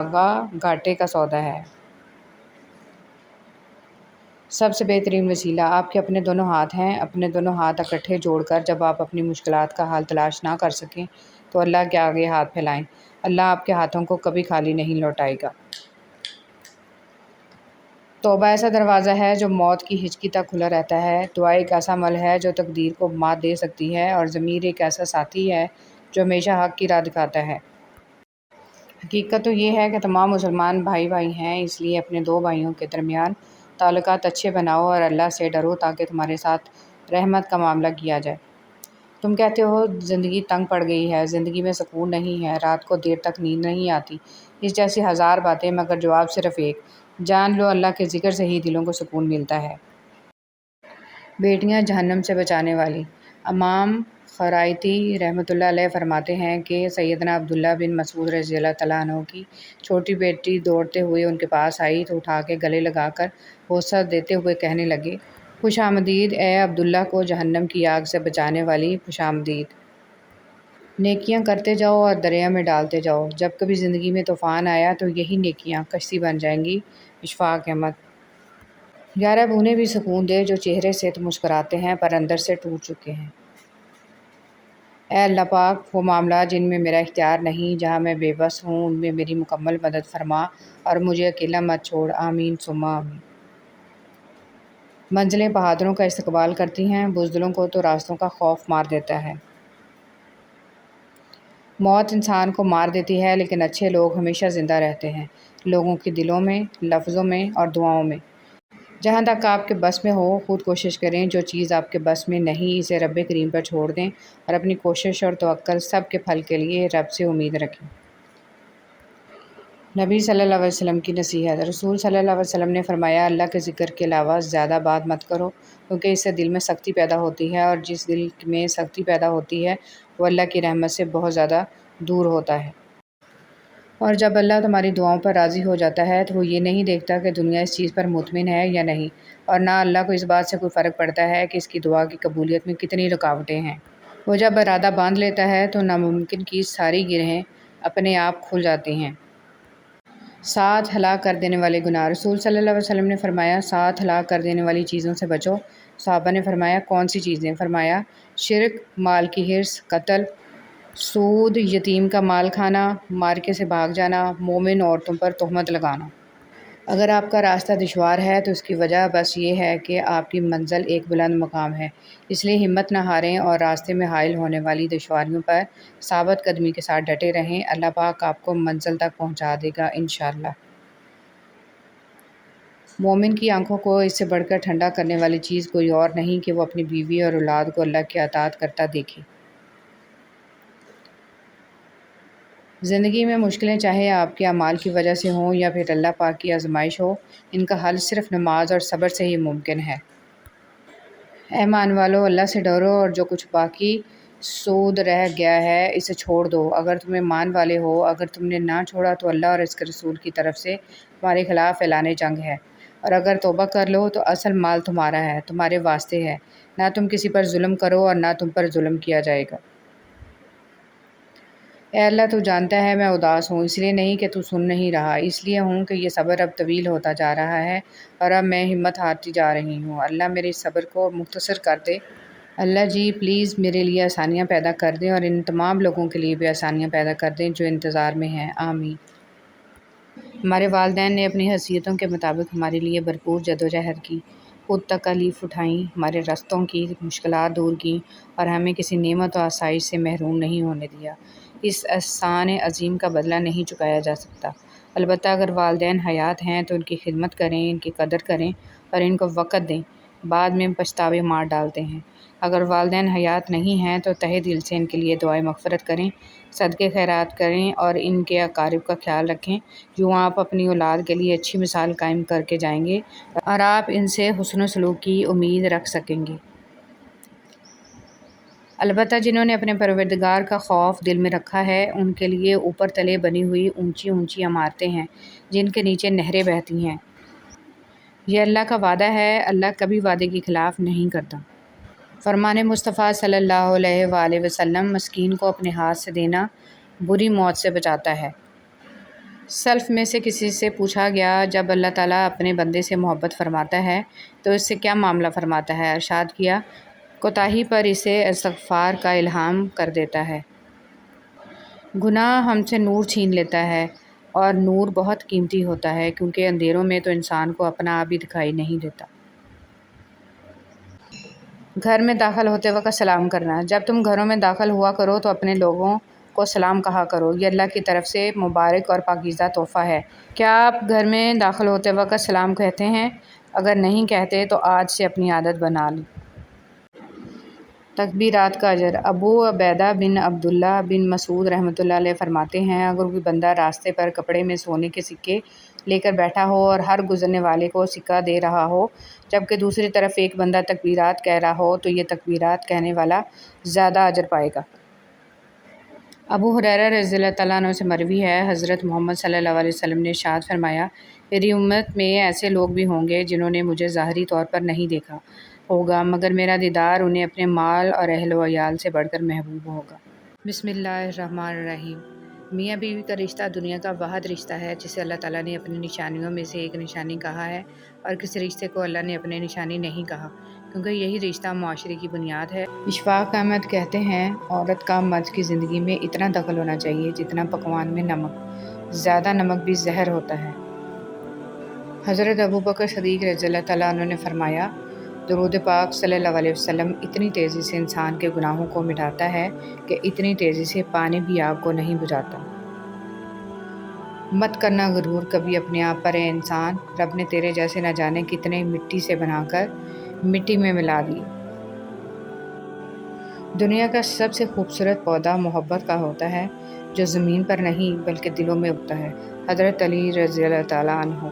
گھاٹے کا سودا ہے۔ سب سے بہترین وسیلہ آپ کے اپنے دونوں ہاتھ ہیں۔ اپنے دونوں ہاتھ اکٹھے جوڑ کر جب آپ اپنی مشکلات کا حل تلاش نہ کر سکیں تو اللہ کے آگے ہاتھ پھیلائیں۔ اللہ آپ کے ہاتھوں کو کبھی خالی نہیں لوٹائے گا۔ توبہ ایسا دروازہ ہے جو موت کی ہچکی تک کھلا رہتا ہے۔ دعا ایک ایسا عمل ہے جو تقدیر کو مات دے سکتی ہے، اور ضمیر ایک ایسا ساتھی ہے جو ہمیشہ حق کی راہ دکھاتا ہے۔ حقیقت تو یہ ہے کہ تمام مسلمان بھائی بھائی ہیں، اس لیے اپنے دو بھائیوں کے درمیان تعلقات اچھے بناؤ اور اللہ سے ڈرو تاکہ تمہارے ساتھ رحمت کا معاملہ کیا جائے۔ تم کہتے ہو زندگی تنگ پڑ گئی ہے، زندگی میں سکون نہیں ہے، رات کو دیر تک نیند نہیں آتی، اس جیسی ہزار باتیں، مگر جواب صرف ایک: جان لو اللہ کے ذکر سے ہی دلوں کو سکون ملتا ہے۔ بیٹیاں جہنم سے بچانے والی۔ امام خرائطی رحمۃ اللہ علیہ فرماتے ہیں کہ سیدنا عبداللہ بن مسعود رضی اللہ تعالیٰ عنہ کی چھوٹی بیٹی دوڑتے ہوئے ان کے پاس آئی تو اٹھا کے گلے لگا کر بوسہ دیتے ہوئے کہنے لگے: خوش آمدید اے عبداللہ کو جہنم کی آگ سے بچانے والی، خوش آمدید۔ نیکیاں کرتے جاؤ اور دریا میں ڈالتے جاؤ، جب کبھی زندگی میں طوفان آیا تو یہی نیکیاں کشتی بن جائیں گی۔ اشفاق احمد۔ یا رب انہیں بھی سکون دے جو چہرے سے تو مسکراتے ہیں پر اندر سے ٹوٹ چکے ہیں۔ اے اللہ پاک، وہ معاملات جن میں میرا اختیار نہیں، جہاں میں بے بس ہوں، ان میں میری مکمل مدد فرما اور مجھے اکیلا مت چھوڑ۔ آمین ثم آمین۔ منزلیں بہادروں کا استقبال کرتی ہیں، بزدلوں کو تو راستوں کا خوف مار دیتا ہے۔ موت انسان کو مار دیتی ہے لیکن اچھے لوگ ہمیشہ زندہ رہتے ہیں، لوگوں کے دلوں میں، لفظوں میں اور دعاؤں میں۔ جہاں تک آپ کے بس میں ہو خود کوشش کریں، جو چیز آپ کے بس میں نہیں اسے رب کریم پر چھوڑ دیں اور اپنی کوشش اور توکل سب کے پھل کے لیے رب سے امید رکھیں۔ نبی صلی اللہ علیہ وسلم کی نصیحت۔ رسول صلی اللہ علیہ وسلم نے فرمایا: اللہ کے ذکر کے علاوہ زیادہ بات مت کرو، کیونکہ اس سے دل میں سختی پیدا ہوتی ہے، اور جس دل میں سختی پیدا ہوتی ہے وہ اللہ کی رحمت سے بہت زیادہ دور ہوتا ہے۔ اور جب اللہ تمہاری دعاؤں پر راضی ہو جاتا ہے تو وہ یہ نہیں دیکھتا کہ دنیا اس چیز پر مطمئن ہے یا نہیں، اور نہ اللہ کو اس بات سے کوئی فرق پڑتا ہے کہ اس کی دعا کی قبولیت میں کتنی رکاوٹیں ہیں۔ وہ جب ارادہ باندھ لیتا ہے تو ناممکن کی ساری گرہیں اپنے آپ کھل جاتی ہیں۔ 7 ہلاک کر دینے والے گناہ۔ رسول صلی اللہ علیہ وسلم نے فرمایا: 7 ہلاک کر دینے والی چیزوں سے بچو۔ صحابہ نے فرمایا: کون سی چیزیں؟ فرمایا: شرک، مال کی حرص، قتل، سود، یتیم کا مال کھانا، معرکے سے بھاگ جانا، مومن عورتوں پر تہمت لگانا۔ اگر آپ کا راستہ دشوار ہے تو اس کی وجہ بس یہ ہے کہ آپ کی منزل ایک بلند مقام ہے، اس لیے ہمت نہ ہاریں اور راستے میں حائل ہونے والی دشواریوں پر ثابت قدمی کے ساتھ ڈٹے رہیں۔ اللہ پاک آپ کو منزل تک پہنچا دے گا انشاءاللہ۔ مومن کی آنکھوں کو اس سے بڑھ کر ٹھنڈا کرنے والی چیز کوئی اور نہیں کہ وہ اپنی بیوی اور اولاد کو اللہ کی اطاعت کرتا دیکھے۔ زندگی میں مشکلیں چاہے آپ کے اعمال کی وجہ سے ہوں یا پھر اللہ پاک کی آزمائش ہو، ان کا حل صرف نماز اور صبر سے ہی ممکن ہے۔ اے ایمان والو، اللہ سے ڈرو اور جو کچھ باقی سود رہ گیا ہے اسے چھوڑ دو۔ اگر تم ایمان والے ہو، اگر تم نے نہ چھوڑا تو اللہ اور اس کے رسول کی طرف سے تمہارے خلاف اعلان جنگ ہے، اور اگر توبہ کر لو تو اصل مال تمہارا ہے، تمہارے واسطے ہے، نہ تم کسی پر ظلم کرو اور نہ تم پر ظلم کیا جائے گا۔ اے اللہ، تو جانتا ہے میں اداس ہوں، اس لیے نہیں کہ تو سن نہیں رہا، اس لیے ہوں کہ یہ صبر اب طویل ہوتا جا رہا ہے اور اب میں ہمت ہارتی جا رہی ہوں۔ اللہ میرے اس صبر کو مختصر کر دے۔ اللہ جی پلیز میرے لیے آسانیاں پیدا کر دیں اور ان تمام لوگوں کے لیے بھی آسانیاں پیدا کر دیں جو انتظار میں ہیں، آمین۔ ہمارے والدین نے اپنی حیثیتوں کے مطابق ہمارے لیے بھرپور جدوجہد کی، خود تکالیف اٹھائیں، ہمارے رستوں کی مشکلات دور کیں اور ہمیں کسی نعمت و آسائش سے محروم نہیں ہونے دیا۔ اس احسان عظیم کا بدلہ نہیں چکایا جا سکتا، البتہ اگر والدین حیات ہیں تو ان کی خدمت کریں، ان کی قدر کریں اور ان کو وقت دیں، بعد میں پچھتاوے مار ڈالتے ہیں۔ اگر والدین حیات نہیں ہیں تو تہہ دل سے ان کے لیے دعائے مغفرت کریں، صدقے خیرات کریں اور ان کے اقارب کا خیال رکھیں، یوں آپ اپنی اولاد کے لیے اچھی مثال قائم کر کے جائیں گے اور آپ ان سے حسن و سلوک کی امید رکھ سکیں گے۔ البتہ جنہوں نے اپنے پروردگار کا خوف دل میں رکھا ہے ان کے لیے اوپر تلے بنی ہوئی اونچی اونچی عمارتیں ہیں جن کے نیچے نہریں بہتی ہیں۔ یہ اللہ کا وعدہ ہے، اللہ کبھی وعدے کی خلاف نہیں کرتا۔ فرمان مصطفیٰ صلی اللہ علیہ وآلہ وسلم: مسکین کو اپنے ہاتھ سے دینا بری موت سے بچاتا ہے۔ سلف میں سے کسی سے پوچھا گیا، جب اللہ تعالیٰ اپنے بندے سے محبت فرماتا ہے تو اس سے کیا معاملہ فرماتا ہے؟ ارشاد کیا، کوتاہی پر اسے استغفار کا الہام کر دیتا ہے۔ گناہ ہم سے نور چھین لیتا ہے، اور نور بہت قیمتی ہوتا ہے کیونکہ اندھیروں میں تو انسان کو اپنا آپ ہی دکھائی نہیں دیتا۔ گھر میں داخل ہوتے وقت سلام کرنا۔ جب تم گھروں میں داخل ہوا کرو تو اپنے لوگوں کو سلام کہا کرو، یہ اللہ کی طرف سے مبارک اور پاکیزہ تحفہ ہے۔ کیا آپ گھر میں داخل ہوتے وقت سلام کہتے ہیں؟ اگر نہیں کہتے تو آج سے اپنی عادت بنا لیں۔ تکبیرات کا اجر۔ ابو عبیدہ بن عبداللہ بن مسعود رحمۃ اللہ علیہ فرماتے ہیں، اگر کوئی بندہ راستے پر کپڑے میں سونے کے سکے لے کر بیٹھا ہو اور ہر گزرنے والے کو سکہ دے رہا ہو، جبکہ دوسری طرف ایک بندہ تکبیرات کہہ رہا ہو، تو یہ تکبیرات کہنے والا زیادہ اجر پائے گا۔ ابو ہریرہ رضی اللہ تعالیٰ عنہ سے مروی ہے، حضرت محمد صلی اللہ علیہ وسلم نے ارشاد فرمایا، میری امت میں ایسے لوگ بھی ہوں گے جنہوں نے مجھے ظاہری طور پر نہیں دیکھا ہوگا، مگر میرا دیدار انہیں اپنے مال اور اہل و عیال سے بڑھ کر محبوب ہوگا۔ بسم اللہ الرحمن الرحیم۔ میاں بیوی کا رشتہ دنیا کا واحد رشتہ ہے جسے اللہ تعالیٰ نے اپنی نشانیوں میں سے ایک نشانی کہا ہے، اور کسی رشتے کو اللہ نے اپنے نشانی نہیں کہا، کیونکہ یہی رشتہ معاشرے کی بنیاد ہے۔ اشفاق احمد کہتے ہیں، عورت کا مرد کی زندگی میں اتنا دخل ہونا چاہیے جتنا پکوان میں نمک، زیادہ نمک بھی زہر ہوتا ہے۔ حضرت ابوبکر صدیق رضی اللہ تعالیٰ عنہ نے فرمایا، درود پاک صلی اللہ علیہ وسلم اتنی تیزی سے انسان کے گناہوں کو مٹاتا ہے کہ اتنی تیزی سے پانی بھی آگ کو نہیں بجھاتا۔ مت کرنا غرور، کبھی اپنے آپ پر اے انسان، رب نے تیرے جیسے نہ جانے کتنے مٹی سے بنا کر مٹی میں ملا دیے۔ دنیا کا سب سے خوبصورت پودا محبت کا ہوتا ہے، جو زمین پر نہیں بلکہ دلوں میں اگتا ہے۔ حضرت علی رضی اللہ تعالیٰ عنہ۔